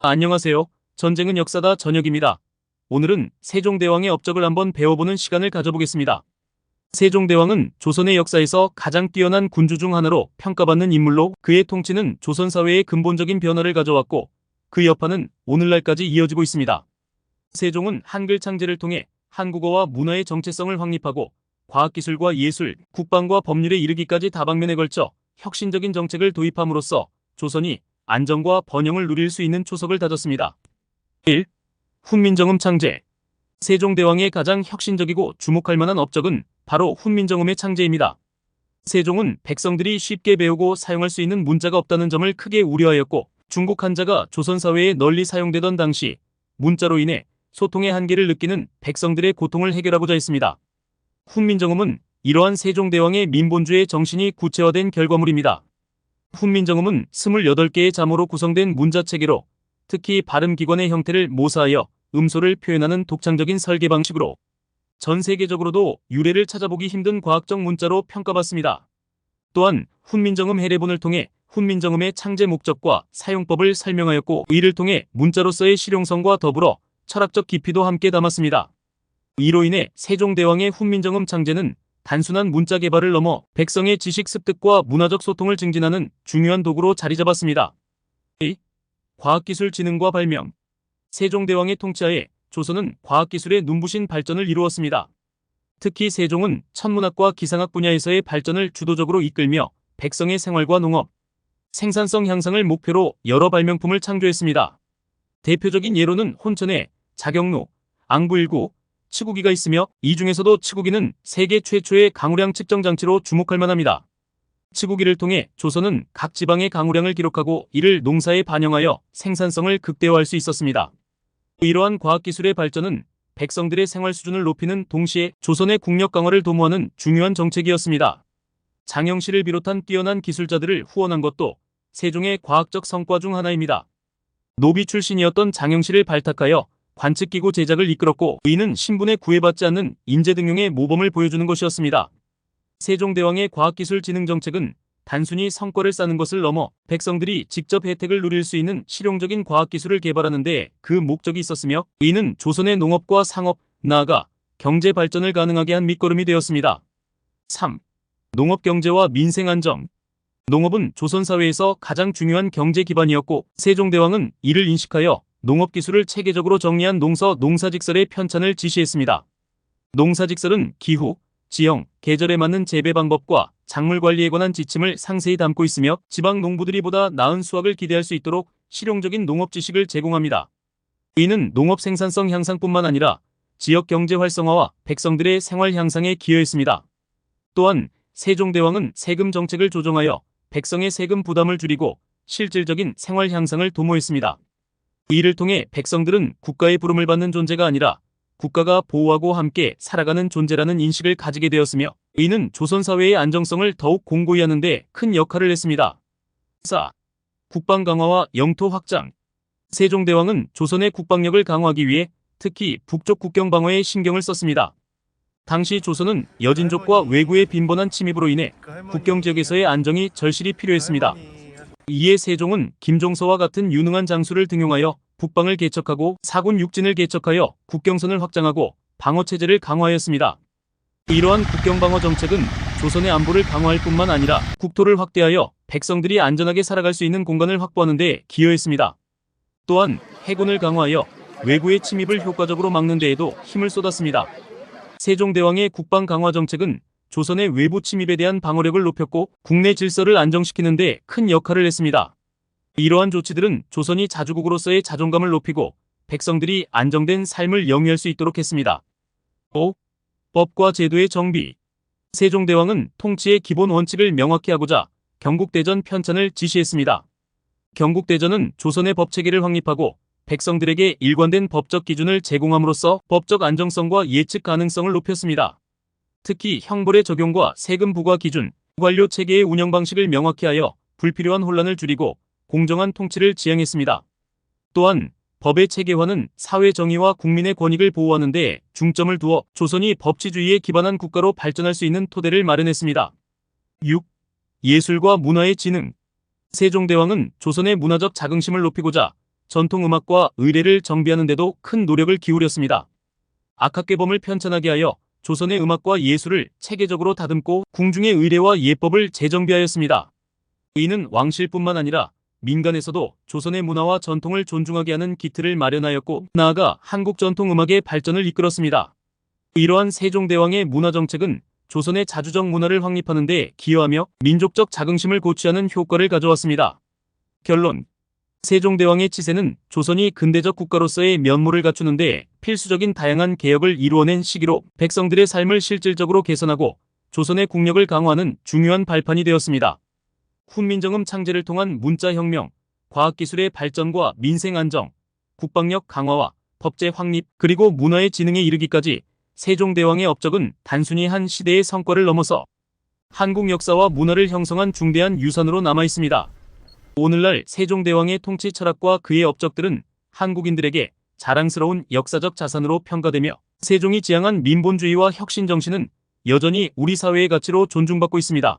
안녕하세요. 전쟁은 역사다 저녁입니다. 오늘은 세종대왕의 업적을 한번 배워보는 시간을 가져보겠습니다. 세종대왕은 조선의 역사에서 가장 뛰어난 군주 중 하나로 평가받는 인물로 그의 통치는 조선 사회에 근본적인 변화를 가져왔고 그 여파는 오늘날까지 이어지고 있습니다. 세종은 한글 창제를 통해 한국어와 문화의 정체성을 확립하고 과학기술과 예술, 국방과 법률에 이르기까지 다방면에 걸쳐 혁신적인 정책을 도입함으로써 조선이 안정과 번영을 누릴 수 있는 초석을 다졌습니다. 1. 훈민정음 창제. 세종대왕의 가장 혁신적이고 주목할 만한 업적은 바로 훈민정음의 창제입니다. 세종은 백성들이 쉽게 배우고 사용할 수 있는 문자가 없다는 점을 크게 우려하였고 중국 한자가 조선 사회에 널리 사용되던 당시 문자로 인해 소통의 한계를 느끼는 백성들의 고통을 해결하고자 했습니다. 훈민정음은 이러한 세종대왕의 민본주의 정신이 구체화된 결과물입니다. 훈민정음은 28개의 자모로 구성된 문자체계로 특히 발음기관의 형태를 모사하여 음소를 표현하는 독창적인 설계 방식으로 전 세계적으로도 유래를 찾아보기 힘든 과학적 문자로 평가받습니다. 또한 훈민정음 해례본을 통해 훈민정음의 창제 목적과 사용법을 설명하였고 이를 통해 문자로서의 실용성과 더불어 철학적 깊이도 함께 담았습니다. 이로 인해 세종대왕의 훈민정음 창제는 단순한 문자 개발을 넘어 백성의 지식 습득과 문화적 소통을 증진하는 중요한 도구로 자리 잡았습니다. 2. 과학기술 진흥과 발명. 세종대왕의 통치하에 조선은 과학기술의 눈부신 발전을 이루었습니다. 특히 세종은 천문학과 기상학 분야에서의 발전을 주도적으로 이끌며 백성의 생활과 농업, 생산성 향상을 목표로 여러 발명품을 창조했습니다. 대표적인 예로는 혼천에 자경루, 앙부일구, 치구기가 있으며 이 중에서도 치구기는 세계 최초의 강우량 측정 장치로 주목할 만합니다. 치구기를 통해 조선은 각 지방의 강우량을 기록하고 이를 농사에 반영하여 생산성을 극대화할 수 있었습니다. 이러한 과학기술의 발전은 백성들의 생활 수준을 높이는 동시에 조선의 국력 강화를 도모하는 중요한 정책이었습니다. 장영실을 비롯한 뛰어난 기술자들을 후원한 것도 세종의 과학적 성과 중 하나입니다. 노비 출신이었던 장영실을 발탁하여 관측기구 제작을 이끌었고 이는 신분에 구애받지 않는 인재 등용의 모범을 보여주는 것이었습니다. 세종대왕의 과학기술 진흥 정책은 단순히 성과를 쌓는 것을 넘어 백성들이 직접 혜택을 누릴 수 있는 실용적인 과학기술을 개발하는 데 그 목적이 있었으며 이는 조선의 농업과 상업, 나아가 경제 발전을 가능하게 한 밑거름이 되었습니다. 3. 농업경제와 민생안정. 농업은 조선 사회에서 가장 중요한 경제 기반이었고 세종대왕은 이를 인식하여 농업기술을 체계적으로 정리한 농사직설의 편찬을 지시했습니다. 농사직설은 기후, 지형, 계절에 맞는 재배 방법과 작물 관리에 관한 지침을 상세히 담고 있으며 지방 농부들이 보다 나은 수확을 기대할 수 있도록 실용적인 농업 지식을 제공합니다. 이는 농업 생산성 향상뿐만 아니라 지역 경제 활성화와 백성들의 생활 향상에 기여했습니다. 또한 세종대왕은 세금 정책을 조정하여 백성의 세금 부담을 줄이고 실질적인 생활 향상을 도모했습니다. 이를 통해 백성들은 국가의 부름을 받는 존재가 아니라 국가가 보호하고 함께 살아가는 존재라는 인식을 가지게 되었으며 이는 조선 사회의 안정성을 더욱 공고히 하는 데 큰 역할을 했습니다. 4. 국방 강화와 영토 확장. 세종대왕은 조선의 국방력을 강화하기 위해 특히 북쪽 국경 방어에 신경을 썼습니다. 당시 조선은 여진족과 왜구의 빈번한 침입으로 인해 국경 지역에서의 안정이 절실히 필요했습니다. 이에 세종은 김종서와 같은 유능한 장수를 등용하여 북방을 개척하고 사군 육진을 개척하여 국경선을 확장하고 방어체제를 강화하였습니다. 이러한 국경방어 정책은 조선의 안보를 강화할 뿐만 아니라 국토를 확대하여 백성들이 안전하게 살아갈 수 있는 공간을 확보하는 데 기여했습니다. 또한 해군을 강화하여 외구의 침입을 효과적으로 막는 데에도 힘을 쏟았습니다. 세종대왕의 국방 강화 정책은 조선의 외부 침입에 대한 방어력을 높였고 국내 질서를 안정시키는 데 큰 역할을 했습니다. 이러한 조치들은 조선이 자주국으로서의 자존감을 높이고 백성들이 안정된 삶을 영위할 수 있도록 했습니다. 5. 법과 제도의 정비. 세종대왕은 통치의 기본 원칙을 명확히 하고자 경국대전 편찬을 지시했습니다. 경국대전은 조선의 법체계를 확립하고 백성들에게 일관된 법적 기준을 제공함으로써 법적 안정성과 예측 가능성을 높였습니다. 특히 형벌의 적용과 세금 부과 기준, 관료 체계의 운영 방식을 명확히 하여 불필요한 혼란을 줄이고 공정한 통치를 지향했습니다. 또한 법의 체계화는 사회 정의와 국민의 권익을 보호하는 데 중점을 두어 조선이 법치주의에 기반한 국가로 발전할 수 있는 토대를 마련했습니다. 6. 예술과 문화의 진흥. 세종대왕은 조선의 문화적 자긍심을 높이고자 전통음악과 의례를 정비하는 데도 큰 노력을 기울였습니다. 악학계범을 편찬하게 하여 조선의 음악과 예술을 체계적으로 다듬고 궁중의 의례와 예법을 재정비하였습니다. 이는 왕실뿐만 아니라 민간에서도 조선의 문화와 전통을 존중하게 하는 기틀을 마련하였고 나아가 한국 전통음악의 발전을 이끌었습니다. 이러한 세종대왕의 문화정책은 조선의 자주적 문화를 확립하는 데 기여하며 민족적 자긍심을 고취하는 효과를 가져왔습니다. 결론. 세종대왕의 치세는 조선이 근대적 국가로서의 면모를 갖추는 데 필수적인 다양한 개혁을 이루어낸 시기로 백성들의 삶을 실질적으로 개선하고 조선의 국력을 강화하는 중요한 발판이 되었습니다. 훈민정음 창제를 통한 문자혁명, 과학기술의 발전과 민생 안정, 국방력 강화와 법제 확립, 그리고 문화의 진흥에 이르기까지 세종대왕의 업적은 단순히 한 시대의 성과를 넘어서 한국 역사와 문화를 형성한 중대한 유산으로 남아있습니다. 오늘날 세종대왕의 통치 철학과 그의 업적들은 한국인들에게 자랑스러운 역사적 자산으로 평가되며 세종이 지향한 민본주의와 혁신 정신은 여전히 우리 사회의 가치로 존중받고 있습니다.